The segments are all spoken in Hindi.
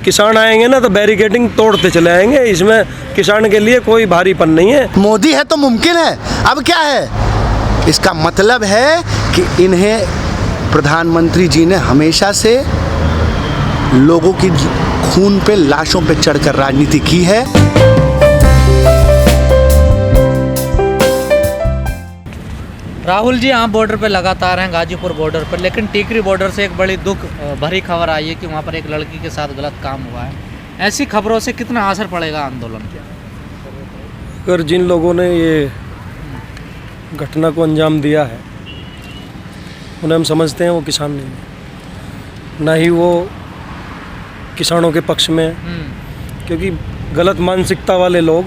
किसान आएंगे ना तो बैरिकेडिंग तोड़ते चले आएंगे। इसमें किसान के लिए कोई भारीपन नहीं है। मोदी है तो मुमकिन है। अब क्या है, इसका मतलब है कि इन्हें प्रधानमंत्री जी ने हमेशा से लोगों की खून पे, लाशों पे चढ़कर राजनीति की है। राहुल जी आप बॉर्डर पे लगातार हैं, गाजीपुर बॉर्डर पर, लेकिन टीकरी बॉर्डर से एक बड़ी दुख भरी खबर आई है कि वहाँ पर एक लड़की के साथ गलत काम हुआ है। ऐसी खबरों से कितना असर पड़ेगा आंदोलन पे? अगर जिन लोगों ने ये घटना को अंजाम दिया है उन्हें हम समझते हैं वो किसान नहीं है, ना ही वो किसानों के पक्ष में है, क्योंकि गलत मानसिकता वाले लोग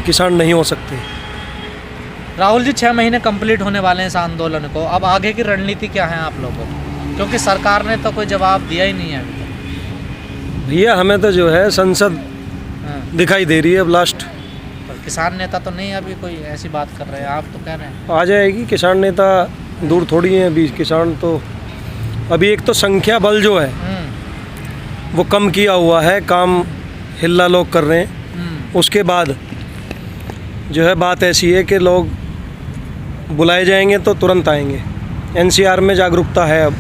किसान नहीं हो सकते। राहुल जी 6 महीने कंप्लीट होने वाले हैं इस आंदोलन को, अब आगे की रणनीति क्या है आप लोगों की? क्योंकि सरकार ने तो कोई जवाब दिया ही नहीं है अभी तक। भैया हमें तो जो है संसद दिखाई दे रही है अब लास्ट। पर किसान नेता तो नहीं अभी कोई ऐसी बात कर रहे हैं, आप तो कह रहे हैं आ जाएगी। किसान नेता दूर थोड़ी हैं अभी। किसान तो अभी एक तो संख्या बल जो है वो कम किया हुआ है, काम हिल्ला लोग कर रहे हैं। उसके बाद जो है बात ऐसी है कि लोग बुलाए जाएंगे तो तुरंत आएंगे। एनसीआर में जागरूकता है। अब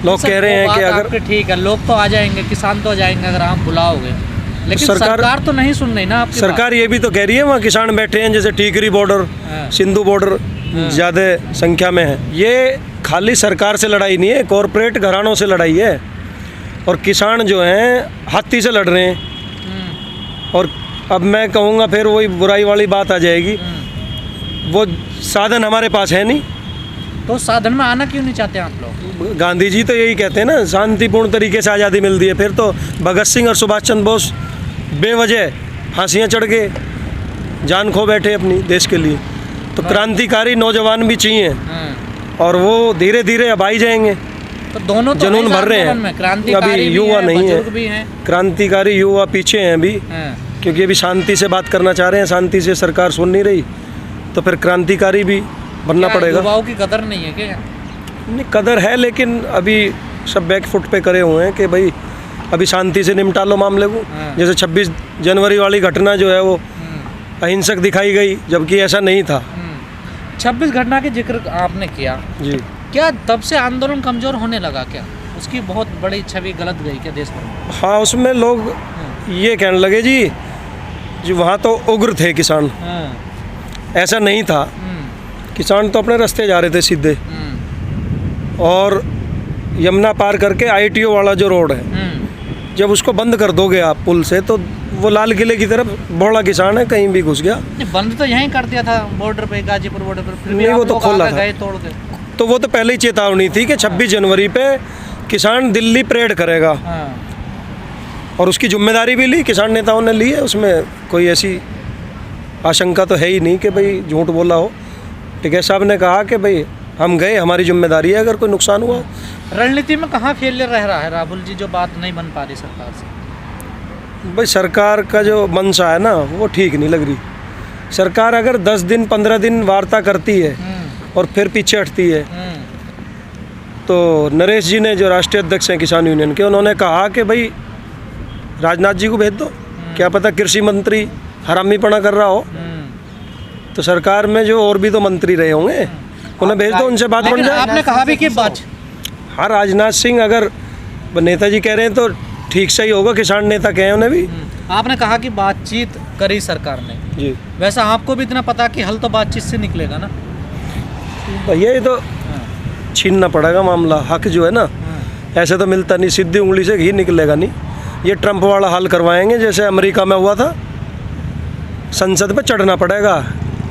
लोग कह रहे हैं कि अगर ठीक है लोग तो आ जाएंगे, किसान तो आ जाएंगे अगर आप बुलाओगे, लेकिन सरकार तो नहीं सुन रही ना आपकी सरकार ये भी तो कह रही है वहाँ किसान बैठे हैं, जैसे टीकरी बॉर्डर, सिंधु बॉर्डर ज़्यादा संख्या में है। ये खाली सरकार से लड़ाई नहीं है, कॉरपोरेट घरानों से लड़ाई है। और किसान जो हैं हाथी से लड़ रहे हैं। और अब मैं कहूँगा फिर वही बुराई वाली बात आ जाएगी, वो साधन हमारे पास है नहीं। तो साधन में आना क्यों नहीं चाहते आप लोग? गांधी जी तो यही कहते हैं ना, शांतिपूर्ण तरीके से आज़ादी मिलती है। फिर तो भगत सिंह और सुभाष चंद्र बोस बेवजह फांसियाँ चढ़ के जान खो बैठे अपनी देश के लिए। तो क्रांतिकारी नौजवान भी चाहिए और वो धीरे धीरे अब आई जाएंगे। तो दोनों तो जुनून भर रहे हैं। अभी युवा नहीं है, क्रांतिकारी युवा पीछे हैं अभी, क्योंकि अभी शांति से बात करना चाह रहे हैं। शांति से सरकार सुन नहीं रही तो फिर क्रांतिकारी भी बनना पड़ेगा। युवाओं की कदर नहीं है क्या? नहीं, कदर है, लेकिन अभी सब बैक फुट पे करे हुए हैं कि भाई अभी शांति से निपटा लो मामले को। जैसे 26 जनवरी वाली घटना जो है वो अहिंसक दिखाई गई, जबकि ऐसा नहीं था। 26 घटना के जिक्र आपने किया जी, क्या तब से आंदोलन कमज़ोर होने लगा क्या? उसकी बहुत बड़ी छवि गलत गई क्या देश भर? हाँ, उसमें लोग ये कहने लगे जी वहाँ तो उग्र थे किसान। ऐसा नहीं था, किसान तो अपने रास्ते जा रहे थे सीधे। और यमुना पार करके ITO वाला जो रोड है, जब उसको बंद कर दोगे आप पुल से, तो वो लाल किले की तरफ बड़ा किसान है कहीं भी घुस गया। बंद तो यहीं कर दिया था बॉर्डर पे, गाजीपुर बॉर्डर पर, फिर भी नहीं, वो तो खोला था। गए तोड़ के। तो वो तो पहले ही चेतावनी थी कि 26 जनवरी पे किसान दिल्ली परेड करेगा। और उसकी जिम्मेदारी भी ली, किसान नेताओं ने ली है। उसमें कोई ऐसी आशंका तो है ही नहीं कि भाई झूठ बोला हो। टिकैत साहब ने कहा कि भाई हम गए, हमारी जिम्मेदारी है अगर कोई नुकसान हुआ। रणनीति में कहाँ फेलियर रह रहा है राहुल जी, जो बात नहीं बन पा रही सरकार से? भाई सरकार का जो मंशा है ना वो ठीक नहीं लग रही। सरकार अगर 10 दिन 15 दिन वार्ता करती है और फिर पीछे हटती है, तो नरेश जी ने जो राष्ट्रीय अध्यक्ष हैं किसान यूनियन के, उन्होंने कहा कि भाई राजनाथ जी को भेज दो, क्या पता कृषि मंत्री हरामीपना कर रहा हो। तो सरकार में जो और भी तो मंत्री रहे होंगे, उन्हें भेज दो, उनसे बात बन जाए। आपने कहा भी कि बात, हाँ, राजनाथ सिंह अगर नेताजी कह रहे हैं तो ठीक से ही होगा, किसान नेता कहे उन्हें भी। आपने कहा कि बातचीत करी सरकार ने जी, वैसा आपको भी इतना पता कि हल तो बातचीत से निकलेगा ना भैया। ये तो छीनना पड़ेगा मामला, हक जो है ना, ऐसे तो मिलता नहीं, सीधी उंगली से घी निकलेगा नहीं। ये ट्रंप वाला हल करवाएंगे जैसे अमेरिका में हुआ था। संसद पे चढ़ना पड़ेगा।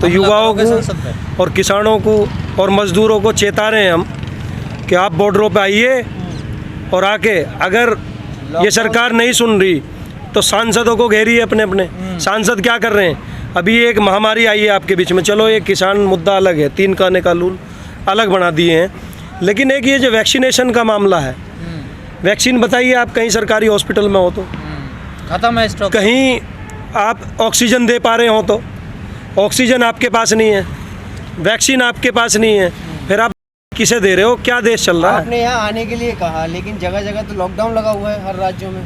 तो युवाओं को और किसानों को और मजदूरों को चेता रहे हैं हम कि आप बॉर्डरों पे आइए, और आके अगर ये सरकार नहीं सुन रही तो सांसदों को घेरिए अपने अपने। सांसद क्या कर रहे हैं? अभी एक महामारी आई है आपके बीच में, चलो एक किसान मुद्दा अलग है, 3 खाने का लूल अलग बना दिए हैं, लेकिन एक ये जो वैक्सीनेशन का मामला है, वैक्सीन बताइए आप कहीं सरकारी हॉस्पिटल में हो तो खत्म है स्टॉक, कहीं आप ऑक्सीजन दे पा रहे हो तो ऑक्सीजन आपके पास नहीं है, वैक्सीन आपके पास नहीं है, फिर आप किसे दे रहे हो? क्या देश चल रहा है? आपने यहाँ आने के लिए कहा, लेकिन जगह जगह तो लॉकडाउन लगा हुआ है हर राज्यों में।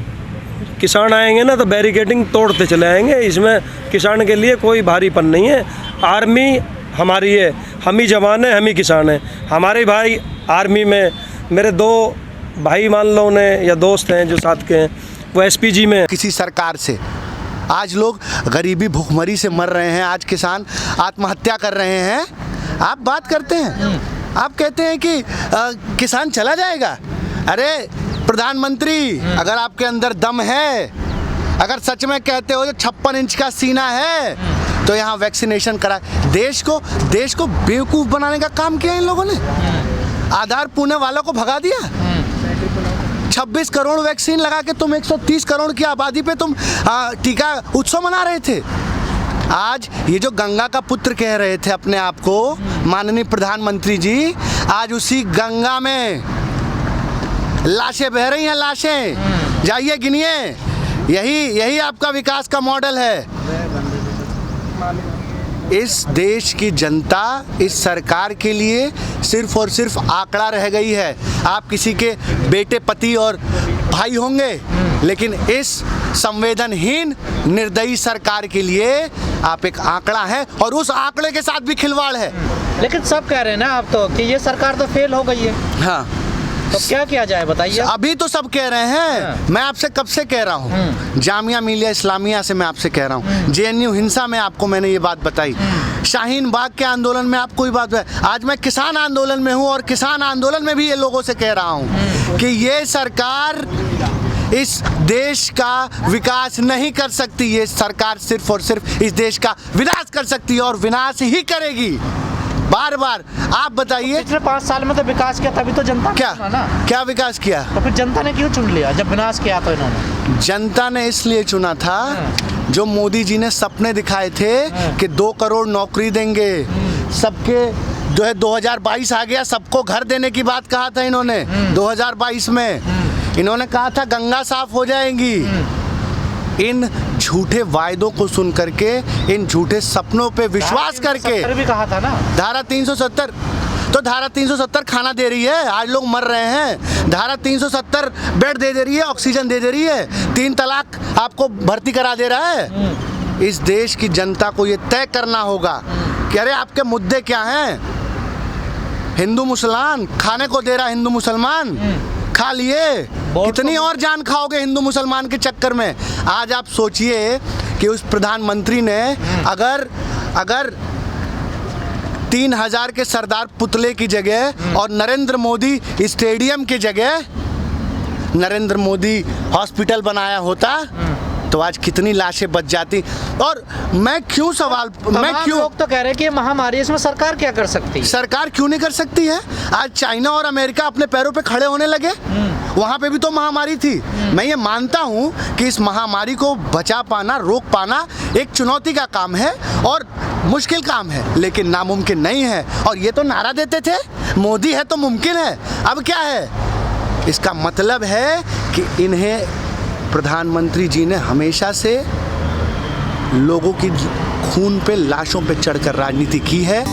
किसान आएंगे ना तो बैरिकेडिंग तोड़ते चले आएंगे। इसमें किसान के लिए कोई भारीपन नहीं है। आर्मी हमारी है, हम ही जवान हैं, हम ही किसान हैं। हमारे भाई आर्मी में, मेरे 2 भाई मान लो ने या दोस्त हैं जो साथ के हैं, वो एसपीजी में। किसी सरकार से आज लोग गरीबी भूखमरी से मर रहे हैं, आज किसान आत्महत्या कर रहे हैं। आप बात करते हैं, आप कहते हैं कि किसान चला जाएगा। अरे प्रधानमंत्री, अगर आपके अंदर दम है, अगर सच में कहते हो जो 56 इंच का सीना है, तो यहाँ वैक्सीनेशन करा। देश को बेवकूफ़ बनाने का काम किया इन लोगों ने। आधार पुणे वालों को भगा दिया। 26 करोड़ वैक्सीन लगा के तुम 130 करोड़ की आबादी पे तुम टीका उत्सव मना रहे थे। आज ये जो गंगा का पुत्र कह रहे थे अपने आप को माननीय प्रधानमंत्री जी, आज उसी गंगा में लाशें बह रही हैं, लाशें। जाइए गिनिए। यही आपका विकास का मॉडल है। इस देश की जनता इस सरकार के लिए सिर्फ और सिर्फ आंकड़ा रह गई है। आप किसी के बेटे, पति और भाई होंगे, लेकिन इस संवेदनहीन निर्दयी सरकार के लिए आप एक आंकड़ा है, और उस आंकड़े के साथ भी खिलवाड़ है। लेकिन सब कह रहे हैं ना आप तो कि ये सरकार तो फेल हो गई है। हाँ, तो क्या किया जाए बताइए। अभी तो सब कह रहे हैं। मैं आपसे कब से कह रहा हूँ, जामिया मिलिया इस्लामिया से मैं आपसे कह रहा हूँ, जेएनयू हिंसा में आपको मैंने ये बात बताई, शाहीन बाग के आंदोलन में आपको ये बात बताई। आज मैं किसान आंदोलन में हूँ, और किसान आंदोलन में भी ये लोगों से कह रहा हूँ कि ये सरकार इस देश का विकास नहीं कर सकती। ये सरकार सिर्फ और सिर्फ इस देश का विनाश कर सकती है, और विनाश ही करेगी। बार बार आप बताइए। पिछले 5 साल में तो विकास किया, तभी तो जनता ने चुना ना। क्या विकास किया? तो फिर जनता ने क्यों चुन लिया जब विनाश किया तो इन्होंने? जनता ने इसलिए चुना था जो मोदी जी ने सपने दिखाए थे कि 2 करोड़ नौकरी देंगे सबके। जो है 2022 आ गया, सबको घर देने की बात कहा था इन्होंने 2022 में। इन्होंने कहा था गंगा साफ हो जाएगी। इन झूठे वायदों को सुन करके, इन झूठे सपनों पे विश्वास करके भी कहा था ना धारा 370, तो धारा 370 खाना दे रही है, आज लोग मर रहे हैं। धारा 370 बेड दे रही है, ऑक्सीजन दे रही है, 3 तलाक आपको भर्ती करा दे रहा है। इस देश की जनता को ये तय करना होगा कि अरे आपके मुद्दे क्या हैं। हिंदू मुसलमान खाने को दे रहा, हिंदू मुसलमान खा लिए, कितनी और जान खाओगे हिंदू मुसलमान के चक्कर में। आज आप सोचिए कि उस प्रधानमंत्री ने अगर 3000 के सरदार पुतले की जगह और नरेंद्र मोदी स्टेडियम की जगह नरेंद्र मोदी हॉस्पिटल बनाया होता, तो आज कितनी लाशें बच जाती। और मैं क्यों लोग तो कह रहे हैं कि ये महामारी, इसमें सरकार क्या कर सकती है? सरकार क्यों नहीं कर सकती है? आज चाइना और अमेरिका अपने पैरों पे खड़े होने लगे, वहाँ पे भी तो महामारी थी। मैं ये मानता हूँ कि इस महामारी को बचा पाना, रोक पाना एक चुनौती का काम है और मुश्किल काम है, लेकिन नामुमकिन नहीं है। और ये तो नारा देते थे मोदी है तो मुमकिन है। अब क्या है? इसका मतलब है कि इन्हें प्रधानमंत्री जी ने हमेशा से लोगों की खून पे, लाशों पे चढ़कर राजनीति की है।